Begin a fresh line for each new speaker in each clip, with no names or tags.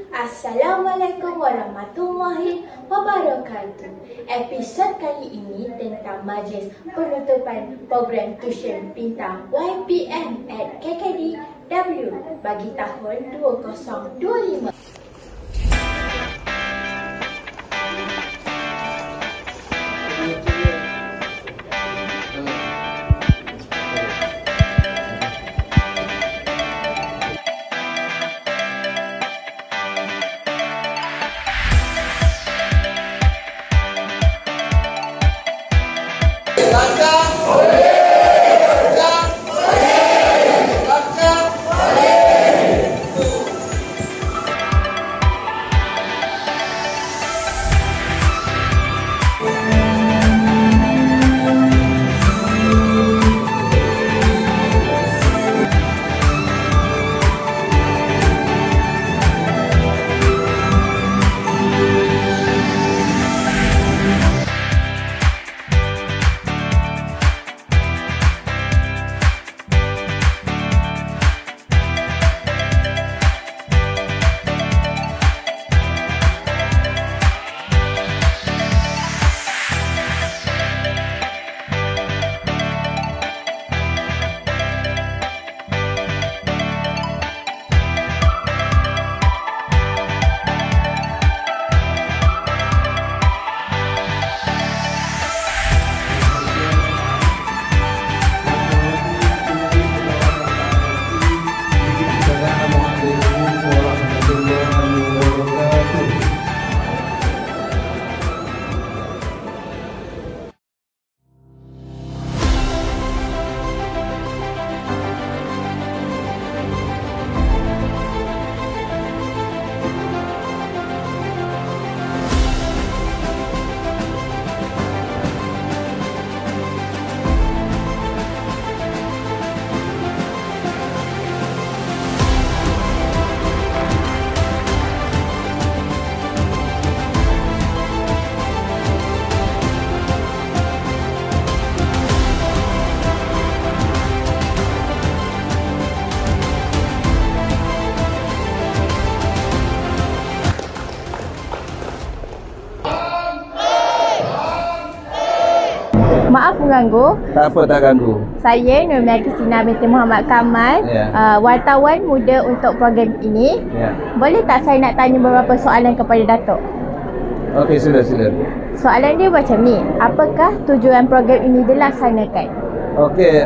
Assalamualaikum warahmatullahi wabarakatuh. Episod kali ini tentang majlis penutupan program tuition pintar YPM at KKDW bagi tahun 2025.
Maaf mengganggu.
Tak apa, tak ganggu.
Saya Nur Melkisina binti Muhammad Kamal, wartawan muda untuk program ini. Boleh tak saya nak tanya beberapa soalan kepada Datuk?
Okey, sila.
Soalan dia macam ni, apakah tujuan program ini dilaksanakan?
Okey,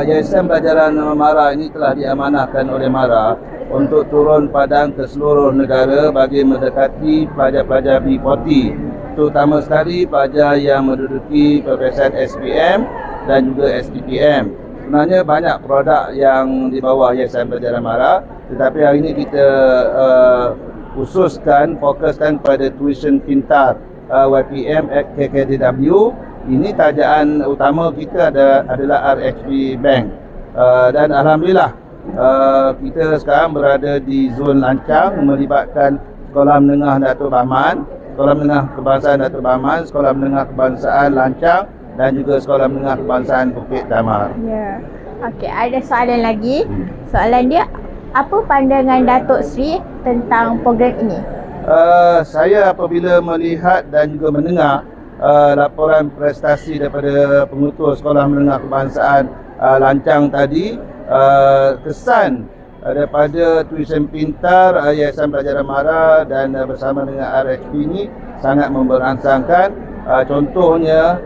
Yayasan Pelajaran MARA ini telah diamanahkan oleh MARA untuk turun padang ke seluruh negara bagi mendekati pelajar-pelajar B40, terutama sekali pelajar yang menduduki peperiksaan SPM dan juga SPPM. Sebenarnya banyak produk yang di bawah Yayasan Pelajaran MARA, tetapi hari ini kita fokuskan pada tuition pintar YPM at KKDW. Ini tajaan utama kita adalah RHB Bank, dan alhamdulillah kita sekarang berada di zon Lancang melibatkan Sekolah Menengah Datuk Bahman, Sekolah Menengah Kebangsaan Datuk Bahman, Sekolah Menengah Kebangsaan Lancang dan juga Sekolah Menengah Kebangsaan Bukit Damar.
Ya. Okey, ada soalan lagi. Soalan dia, apa pandangan Datuk Sri tentang program ini?
Saya apabila melihat dan juga mendengar laporan prestasi daripada pengutus Sekolah Menengah Kebangsaan Lancang tadi, kesan daripada tuition pintar Yayasan Pelajaran MARA dan bersama dengan RHB ini sangat memberangsangkan. Contohnya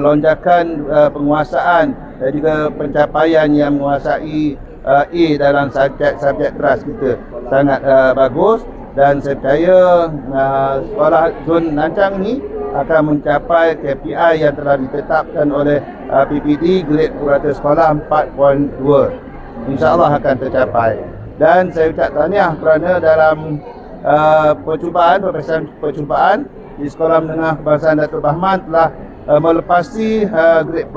lonjakan penguasaan dan juga pencapaian yang menguasai A dalam subjek teras kita sangat bagus, dan saya percaya sekolah zon Lancang ini akan mencapai KPI yang telah ditetapkan oleh PPD, grade purata sekolah 4.2. InsyaAllah akan tercapai. Dan saya ucap tahniah kerana dalam peperiksaan percubaan di Sekolah Menengah Kebangsaan Datuk Bahman telah melepasi grade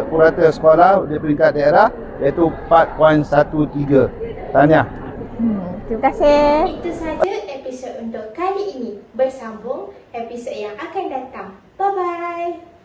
purata sekolah di peringkat daerah, iaitu 4.13. Tahniah.
Terima kasih.
Itu saja episod untuk kali ini. Bersambung episod yang akan datang. Bye-bye.